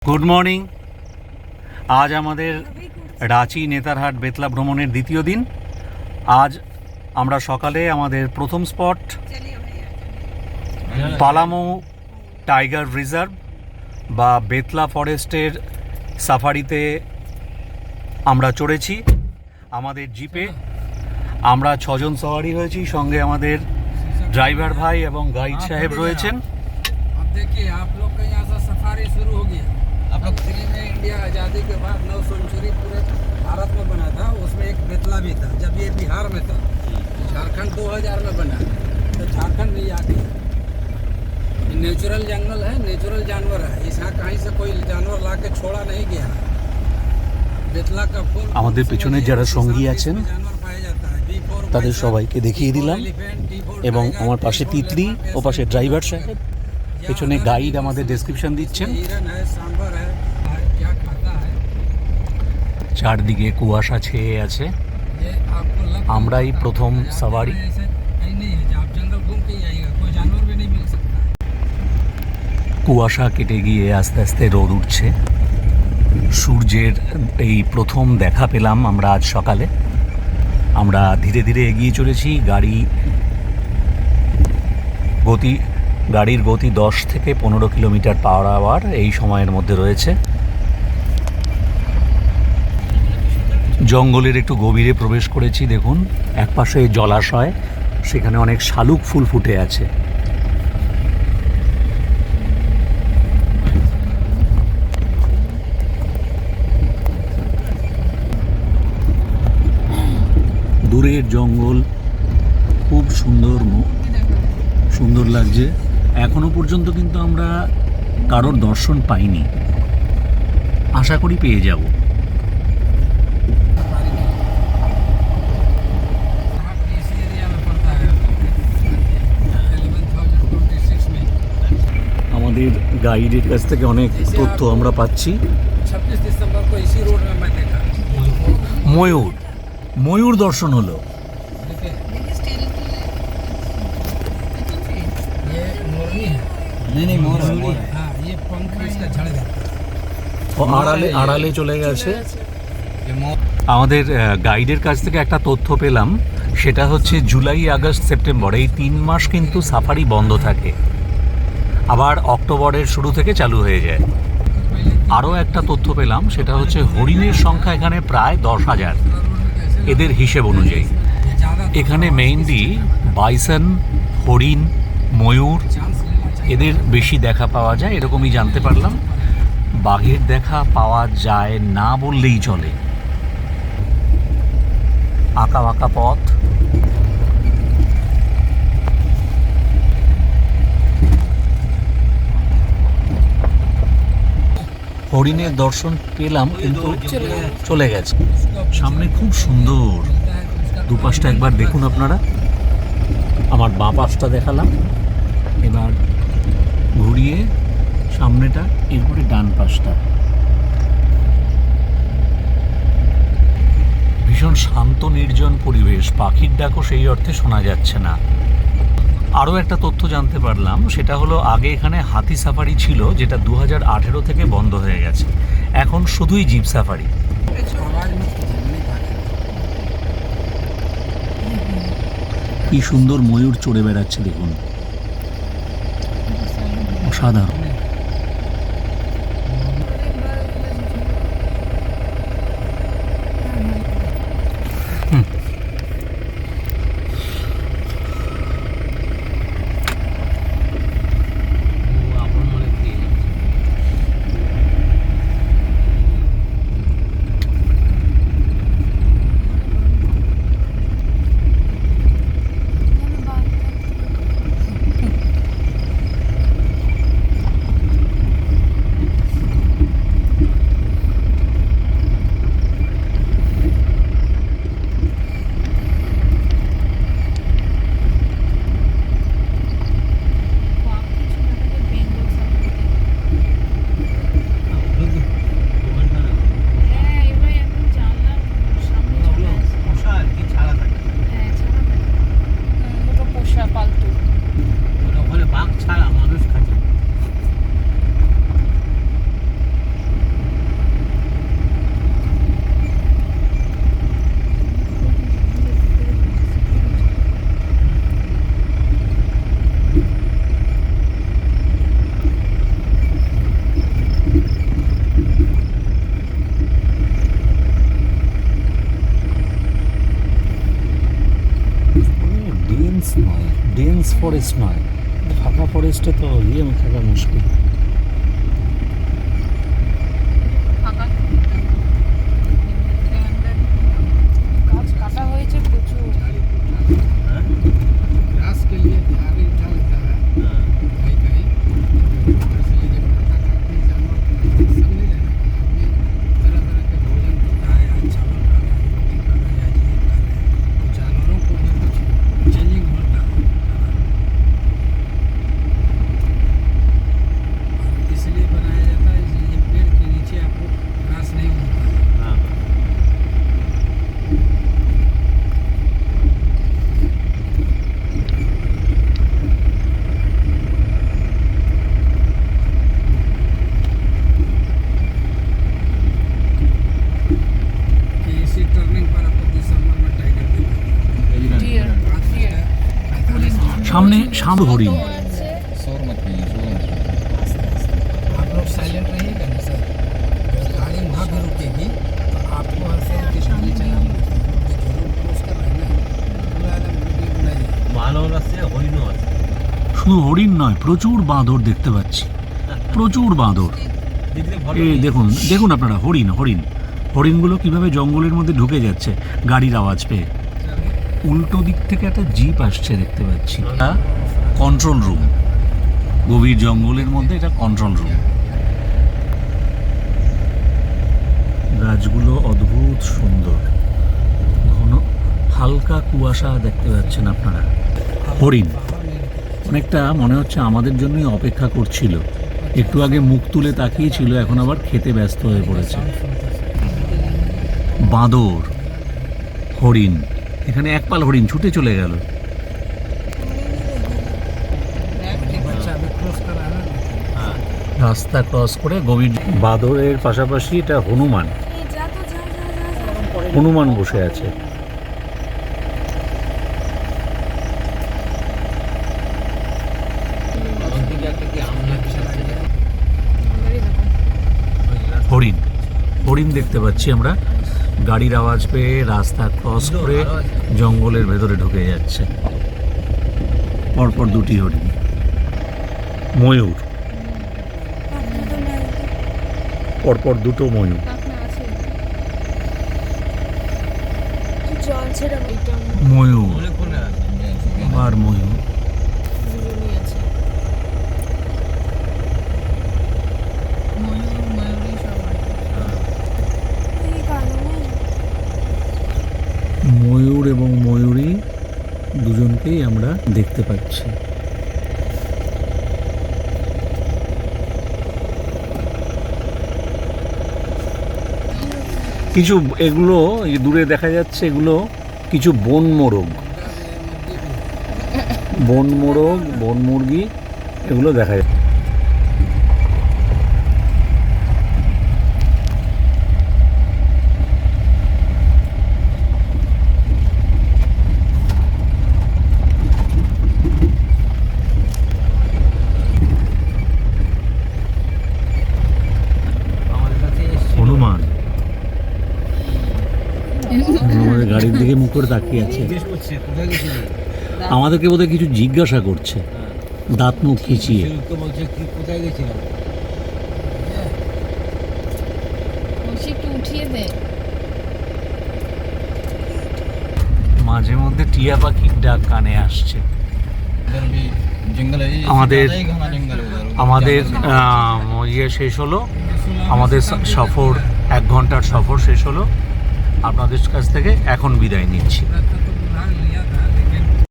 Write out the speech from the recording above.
Good morning. আজ আমাদের রাঁচি নেতারহাট বেতলা ভ্রমণের দ্বিতীয় দিন। আজ আমরা সকালে আমাদের প্রথম স্পট পালামৌ টাইগার রিজার্ভ বা বেতলা ফরেস্টের সাফারিতে আমরা চড়েছি আমাদের জিপে। আমরা 6 জন সওয়ারি হয়েছি, সঙ্গে আমাদের ড্রাইভার ভাই এবং গাইড সাহেব রয়েছেন। देखिए आप लोग का यहाँ से सफारी शुरू हो गया। आप लोग दिल्ली में इंडिया आज़ादी के बाद 9 सेंचुरी पूरे भारत में बना था, उसमें एक बेतला भी था जब ये बिहार में था। झारखंड 2000 में बना, तो झारखंड भी आ गया। ये नेचुरल जंगल है, नेचुरल जानवर है, यहाँ कहीं से कोई जानवर ला के छोड़ा नहीं गया। बेतला का फूल আমাদের পেছনে যারা সঙ্গী আছেন जानवर पाया जाता है, B4 তাদের সবাইকে দেখিয়ে দিলাম এবং আমার পাশে তিতলি ও পাশে ড্রাইভার সাহেব, পেছনে গাইড আমাদের ডেসক্রিপশন দিচ্ছেন। हिरन है, सांभर है, क्या खाता है চারদিকে কুয়াশা ছেয়ে আছে। ये आपको लग আমরাই প্রথম সাওয়ারি। ऐसे कहीं नहीं है, आप जंगल घूम के ही आइएगा, कोई जानवर भी नहीं मिल सकता। কুয়াশা কেটে গিয়ে আস্তে আস্তে রোদ উঠছে। সূর্যের এই প্রথম দেখা পেলাম আমরা আজ সকালে। আমরা ধীরে ধীরে এগিয়ে চলেছি। গাড়ির গতি 10 থেকে 15 কিলোমিটার পার আওয়ার এই সময়ের মধ্যে রয়েছে। জঙ্গলের একটু গভীরে প্রবেশ করেছি। দেখুন, একপাশে জলাশয়, সেখানে অনেক শালুক ফুল ফুটে আছে। দূরের জঙ্গল খুব সুন্দর লাগছে। এখনো পর্যন্ত কিন্তু আমরা কারোর দর্শন পাইনি, আশা করি পেয়ে যাব। इस एरिया में पड़ता है 11,026 में। আমাদের गाइडेর কাছ থেকে অনেক তথ্য আমরা পাচ্ছি। 26 दिसंबर को इसी रोड में मैं देखा। ময়ূর দর্শন হলো। देखिए ये मोरनी है। नहीं मोरनी, हाँ ये पंख इसका झड़ जाता है। ও আড়ালে চলে গেছে। ये मोर আমাদের গাইডের কাছ থেকে একটা তথ্য পেলাম, সেটা হচ্ছে জুলাই, আগস্ট, সেপ্টেম্বর এই 3 মাস কিন্তু সাফারি বন্ধ থাকে, আবার অক্টোবরের শুরু থেকে চালু হয়ে যায়। আরও একটা তথ্য পেলাম, সেটা হচ্ছে হরিণের সংখ্যা এখানে প্রায় 10,000 এদের হিসেব অনুযায়ী। এখানে মেইনলি বাইসন, হরিণ, ময়ূর এদের বেশি দেখা পাওয়া যায়, এরকমই জানতে পারলাম। বাঘের দেখা পাওয়া যায় না বললেই চলে। আঁকা বাঁকা পথ, হরিণের দর্শন পেলাম কিন্তু চলে গেছে। সামনে খুব সুন্দর, দুপাশটা একবার দেখুন আপনারা। আমার বাঁ পাশটা দেখালাম, এবার ঘুরিয়ে সামনেটা, এরপরে ডান পাশটা। ভীষণ শান্ত নির্জন পরিবেশ, পাখির ডাকও সেই অর্থে শোনা যাচ্ছে না। আরও একটা তথ্য জানতে পারলাম, সেটা হলো আগে এখানে হাতি সাফারি ছিল, যেটা 2018 থেকে বন্ধ হয়ে গেছে। এখন শুধুই জিপ সাফারি। आवाज में नहीं पाता। কি সুন্দর ময়ূর চড়ে বেড়াচ্ছে দেখুন, অসাধারণ। ফরেস্ট নয়, ফাঁকা ফরেস্টে তো ইয়ে থাকা মুশকিল। ফাঁকা গাছ কাটা হয়েছে প্রচুর। घास के लिए आगे उठा लेता है कहीं कहीं, इसलिए जब पत्ता काटते हैं जानवर सब नहीं लेना, आदमी तरह तरह के भोजन करता है, या चावल खा रहा है, रोटी खा रहा है, या जीव खा रहे हैं, तो जानवरों को भी कुछ चेंजिंग होता है। और इसलिए बनाया जाता है, ये पेड़ के नीचे आपको घास नहीं मिलता है। कि इसी टर्निंग पर आपको दिसंबर में टाइगर दिखेगा। ডিয়ার ডিয়ার সামনে হরিণ। शोर मत कीजिए, शोर मत कीजिए। आप लोग साइलेंट रहिएगा ना सर, अगर गाड़ी वहाँ भी रुकेगी तो आपको ऐसे कि गाड़ी चलाना देखिए रोड क्रॉस कर रहे हैं ना, पूरा एकदम वीडियो बनाइए। শুধু হরিণ নয়, প্রচুর বাঁদর দেখতে পাচ্ছি, প্রচুর বাঁদর। এই দেখুন দেখুন আপনারা, হরিণ হরিণ হরিণগুলো কিভাবে জঙ্গলের মধ্যে ঢুকে যাচ্ছে গাড়ির আওয়াজ পেয়ে। উল্টো দিক থেকে একটা জিপ আসছে দেখতে পাচ্ছি। এটা কন্ট্রোল রুম, গভীর জঙ্গলের মধ্যে এটা কন্ট্রোল রুম। গাছগুলো অদ্ভুত সুন্দর, ঘন হালকা কুয়াশা দেখতে পাচ্ছেন আপনারা। হরিণ অনেকটা মনে হচ্ছে আমাদের জন্যই অপেক্ষা করছিল, একটু আগে মুখ তুলে তাকিয়েছিল, এখন আবার খেতে ব্যস্ত হয়ে পড়েছে। বাঁদর, হরিণ, এখানে একপাল হরিণ ছুটে চলে গেল। बच्चा अभी क्रॉस कर रहा है ना, রাস্তা ক্রস করে গভীর। বাঁদরের পাশাপাশি এটা হনুমান, হনুমান বসে আছে। হরিণ হরিণ দেখতে পাচ্ছি আমরা, গাড়ির আওয়াজ পেয়ে রাস্তা ক্রস করে জঙ্গলের ভেতরে ঢুকে যাচ্ছে। পরপর দুটি হরিণ। ময়ূর, পরপর দুটো ময়ূর। পাখনা আছে জল ছেড়ে এটা ময়ূর, আবার ময়ূর। দুজনই আছে। ময়ূর ময়ূরী সবাই। এই কারণে ময়ূর এবং ময়ূরী দুজনকেই আমরা দেখতে পাচ্ছি। কিছু এগুলো এই দূরে দেখা যাচ্ছে, এগুলো কিছু বন মোরগ, বন মোরগ, বন মুরগি, এগুলো দেখা যাচ্ছে। হনুমান আমাদের গাড়ির দিকে মুখ করে তাকিয়ে আছে, আমাদেরকে বোধহয় কিছু জিজ্ঞাসা করছে, দাঁত মুখ খিচিয়ে। বলছি একটু উঠিয়ে দে। মাঝে মধ্যে টিয়া পাখির ডাক কানে আসছে। इधर भी जंगल है, ये আমাদের ज़्यादा ही घना जंगल है उधर। আমাদের ইয়ে শেষ হলো, আমাদের সফর 1 ঘন্টার সফর শেষ হলো। আপনাদের কাছ থেকে এখন বিদায় নিচ্ছি। तो बुढ़ा लिया